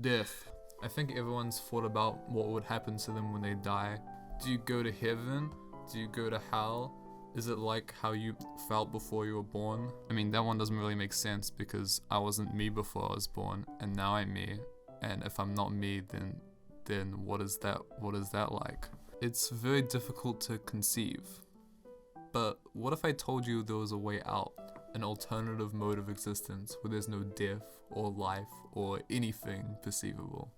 Death. I think everyone's thought about what would happen to them when they die. Do you go to heaven? Do you go to hell? Is it like how you felt before you were born? I mean, that one doesn't really make sense because I wasn't me before I was born, and now I'm me. And if I'm not me, then what is that like? It's very difficult to conceive. But what if I told you there was a way out? An alternative mode of existence where there's no death or life or anything perceivable.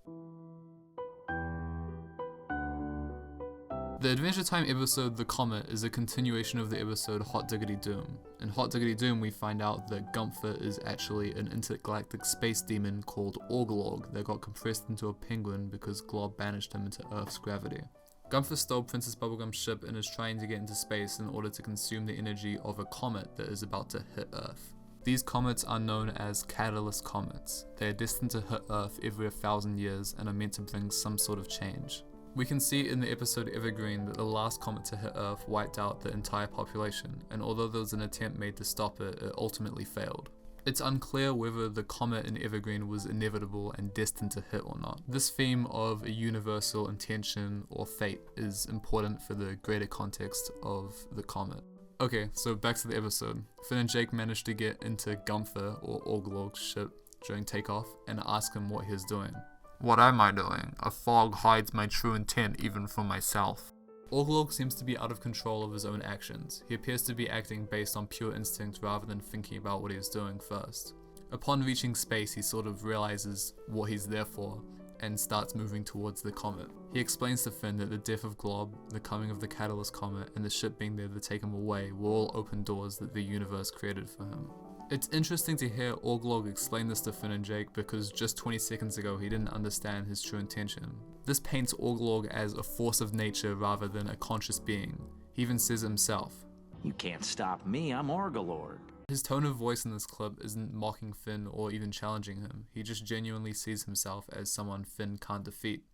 The Adventure Time episode The Comet is a continuation of the episode Hot Diggity Doom. In Hot Diggity Doom we find out that Gunther is actually an intergalactic space demon called Orgalorg that got compressed into a penguin because Glob banished him into Earth's gravity. Gunther stole Princess Bubblegum's ship and is trying to get into space in order to consume the energy of a comet that is about to hit Earth. These comets are known as catalyst comets. They are destined to hit Earth every 1,000 years and are meant to bring some sort of change. We can see in the episode Evergreen that the last comet to hit Earth wiped out the entire population, and although there was an attempt made to stop it, it ultimately failed. It's unclear whether the comet in Evergreen was inevitable and destined to hit or not. This theme of a universal intention or fate is important for the greater context of the comet. Okay, so back to the episode. Finn and Jake managed to get into Gunther or Orgalorg's ship during takeoff and ask him what he was doing. What am I doing? A fog hides my true intent even from myself. Orgalorg seems to be out of control of his own actions. He appears to be acting based on pure instinct rather than thinking about what he is doing first. Upon reaching space, he sort of realizes what he's there for and starts moving towards the comet. He explains to Finn that the death of Glob, the coming of the Catalyst Comet, and the ship being there to take him away will all open doors that the universe created for him. It's interesting to hear Orgalorg explain this to Finn and Jake because just 20 seconds ago he didn't understand his true intention. This paints Orgalorg as a force of nature rather than a conscious being. He even says it himself. You can't stop me, I'm Orgalorg. His tone of voice in this clip isn't mocking Finn or even challenging him. He just genuinely sees himself as someone Finn can't defeat.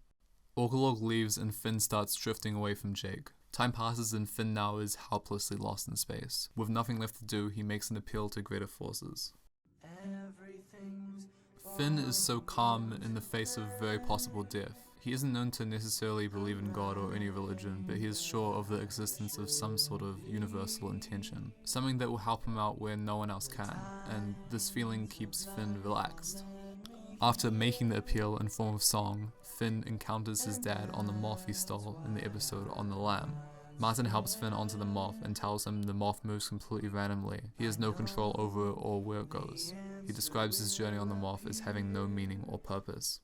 Orgalorg leaves and Finn starts drifting away from Jake. Time passes and Finn now is helplessly lost in space. With nothing left to do, he makes an appeal to greater forces. Finn is so calm in the face of very possible death. He isn't known to necessarily believe in God or any religion, but he is sure of the existence of some sort of universal intention. Something that will help him out where no one else can, and this feeling keeps Finn relaxed. After making the appeal in form of song, Finn encounters his dad on the moth he stole in the episode On the Lam. Martin helps Finn onto the moth and tells him the moth moves completely randomly. He has no control over it or where it goes. He describes his journey on the moth as having no meaning or purpose.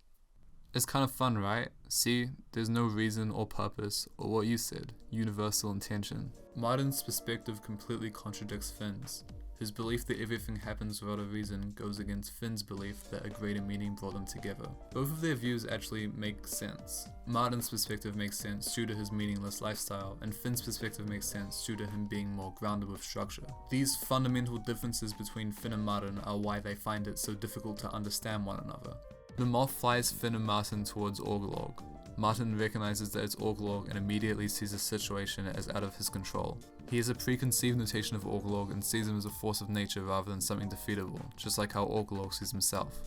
It's kind of fun, right? See, there's no reason or purpose, or what you said, universal intention. Martin's perspective completely contradicts Finn's. His belief that everything happens without a reason goes against Finn's belief that a greater meaning brought them together. Both of their views actually make sense. Martin's perspective makes sense due to his meaningless lifestyle, and Finn's perspective makes sense due to him being more grounded with structure. These fundamental differences between Finn and Martin are why they find it so difficult to understand one another. The moth flies Finn and Martin towards Orgalorg. Martin recognizes that it's Orgalorg and immediately sees the situation as out of his control. He has a preconceived notation of Orgalorg and sees him as a force of nature rather than something defeatable, just like how Orgalorg sees himself.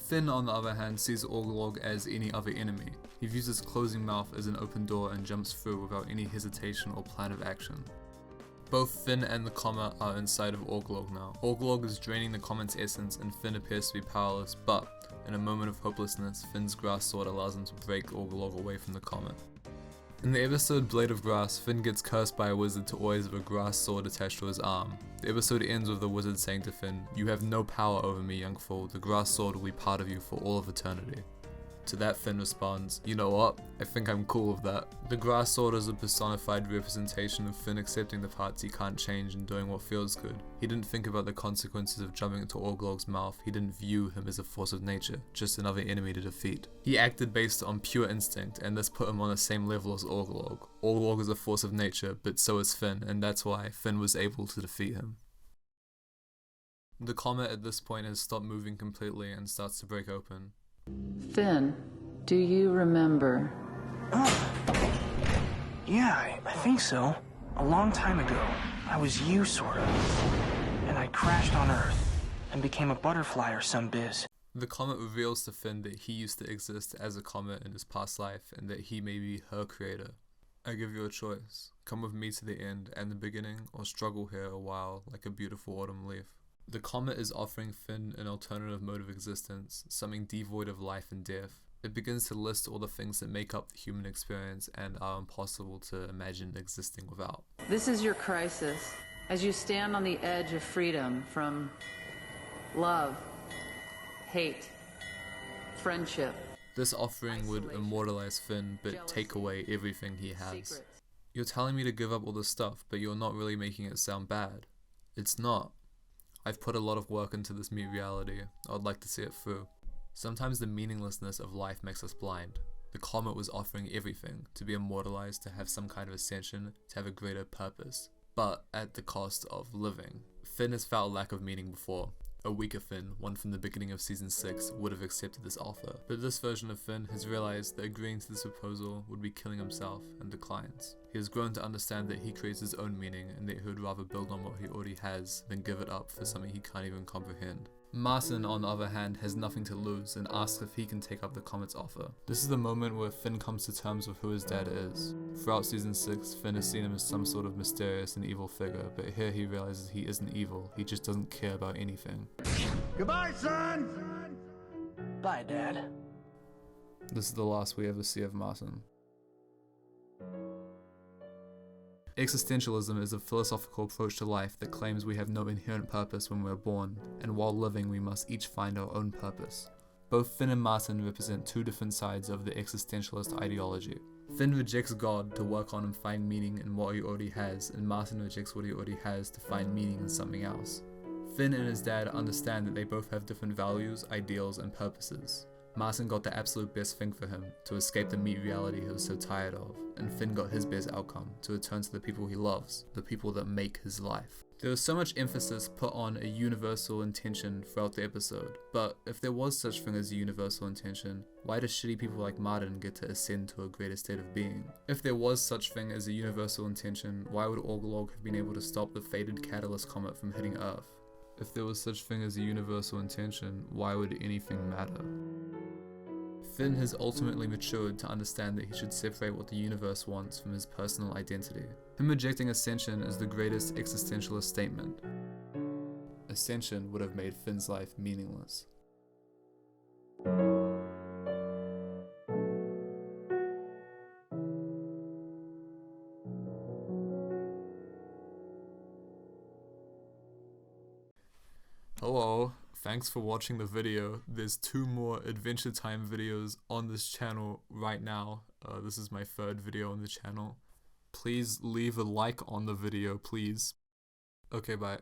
Finn, on the other hand, sees Orgalorg as any other enemy. He views his closing mouth as an open door and jumps through without any hesitation or plan of action. Both Finn and the Comet are inside of Orgalorg now. Orgalorg is draining the Comet's essence and Finn appears to be powerless, but in a moment of hopelessness, Finn's grass sword allows him to break Orgalorg away from the Comet. In the episode Blade of Grass, Finn gets cursed by a wizard to always have a grass sword attached to his arm. The episode ends with the wizard saying to Finn, "You have no power over me, young fool. The grass sword will be part of you for all of eternity." To that Finn responds, "You know what? I think I'm cool with that." The grass sword is a personified representation of Finn accepting the parts he can't change and doing what feels good. He didn't think about the consequences of jumping into Orgalorg's mouth. He didn't view him as a force of nature, just another enemy to defeat. He acted based on pure instinct, and this put him on the same level as Orgalorg. Orgalorg is a force of nature, but so is Finn, and that's why Finn was able to defeat him. The comet at this point has stopped moving completely and starts to break open. Finn, do you remember? Yeah, I think so. A long time ago, I was you, sort of. And I crashed on Earth and became a butterfly or some biz. The comet reveals to Finn that he used to exist as a comet in his past life and that he may be her creator. I give you a choice. Come with me to the end and the beginning, or struggle here a while like a beautiful autumn leaf. The comet is offering Finn an alternative mode of existence, something devoid of life and death. It begins to list all the things that make up the human experience and are impossible to imagine existing without. This is your crisis, as you stand on the edge of freedom from love, hate, friendship. This offering would immortalize Finn, but take away everything he has. Secrets. You're telling me to give up all this stuff, but you're not really making it sound bad. It's not. I've put a lot of work into this mute reality. I'd like to see it through. Sometimes the meaninglessness of life makes us blind. The comet was offering everything, to be immortalized, to have some kind of ascension, to have a greater purpose. But at the cost of living. Finn has felt a lack of meaning before. A weaker Finn, one from the beginning of season 6, would have accepted this offer. But this version of Finn has realized that agreeing to this proposal would be killing himself and declines. He has grown to understand that he creates his own meaning and that he would rather build on what he already has than give it up for something he can't even comprehend. Marceline, on the other hand, has nothing to lose and asks if he can take up the comet's offer. This is the moment where Finn comes to terms with who his dad is. Throughout season 6, Finn has seen him as some sort of mysterious and evil figure, but here he realizes he isn't evil, he just doesn't care about anything. Goodbye, son! Bye, Dad. This is the last we ever see of Marceline. Existentialism is a philosophical approach to life that claims we have no inherent purpose when we're born, and while living we must each find our own purpose. Both Finn and Marceline represent two different sides of the existentialist ideology. Finn rejects God to work on and find meaning in what he already has, and Marceline rejects what he already has to find meaning in something else. Finn and his dad understand that they both have different values, ideals, and purposes. Marceline got the absolute best thing for him, to escape the meat reality he was so tired of, and Finn got his best outcome, to return to the people he loves, the people that make his life. There was so much emphasis put on a universal intention throughout the episode, but if there was such thing as a universal intention, why do shitty people like Martin get to ascend to a greater state of being? If there was such thing as a universal intention, why would Orgalorg have been able to stop the fated Catalyst comet from hitting Earth? If there was such thing as a universal intention, why would anything matter? Finn has ultimately matured to understand that he should separate what the universe wants from his personal identity. Him rejecting ascension is the greatest existentialist statement. Ascension would have made Finn's life meaningless. Hello, thanks for watching the video. There's 2 more Adventuretime videos on this channel right now. This is my 3rd video on the channel. Please leave a like on the video, please. Okay, bye.